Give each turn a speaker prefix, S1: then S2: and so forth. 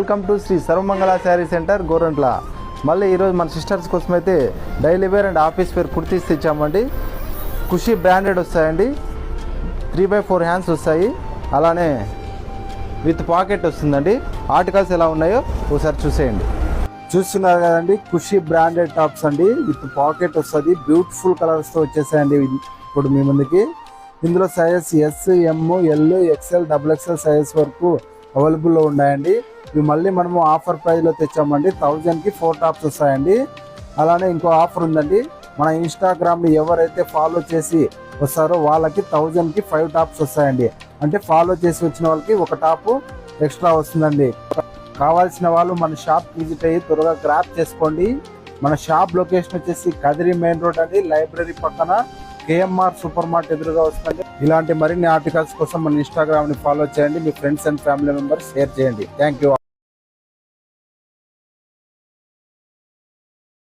S1: Welcome to Shri Sarvamangala sari centre Gorantla. మళ్ళీ ఈరోజు మన సిస్టర్స్ కోసం అయితే daily wear and office wear kurtis తెచ్చామండి. ఖుషి బ్రాండెడ్ వస్తాయండి. 3/4 హ్యాండ్స్ వస్తాయి, అలానే విత్ పాకెట్ వస్తుందండి. ఆర్టికల్స్ ఎలా ఉన్నాయో ఒకసారి చూసేయండి. చూస్తున్నారు కదండి, ఖుషి బ్రాండెడ్ టాప్స్ అండి, విత్ పాకెట్ వస్తుంది. బ్యూటిఫుల్ కలర్స్తో వచ్చేసాయండి ఇప్పుడు మీ ముందుకి. ఇందులో సైజెస్ ఎస్, ఎమ్, ఎల్, ఎక్స్ఎల్, XXL సైజెస్ వరకు అవైలబుల్లో ఉన్నాయండి. ఇవి మళ్ళీ మనము ఆఫర్ ప్రైస్లో తెచ్చామండి. 1000కి 4 టాప్స్ వస్తాయండి. అలానే ఇంకో ఆఫర్ ఉందండి. మన ఇన్స్టాగ్రామ్ని ఎవరైతే ఫాలో చేసి వస్తారో వాళ్ళకి 1000కి 5 టాప్స్ వస్తాయండి. అంటే ఫాలో చేసి వచ్చిన వాళ్ళకి ఒక టాపు ఎక్స్ట్రా వస్తుందండి. కావాల్సిన వాళ్ళు మన షాప్ విజిట్ అయ్యి త్వరగా గ్రాప్ చేసుకోండి. మన షాప్ లొకేషన్ వచ్చేసి కదిరి మెయిన్ రోడ్ అండి, లైబ్రరీ పక్కన కేఎంఆర్ సూపర్ మార్కెట్ ఎదురుగా వస్తుంది. ఇలాంటి మరిన్ని ఆర్టికల్స్ కోసం మన ఇన్స్టాగ్రామ్ ని ఫాలో చేయండి. మీ friends and family members share చేయండి. Thank you.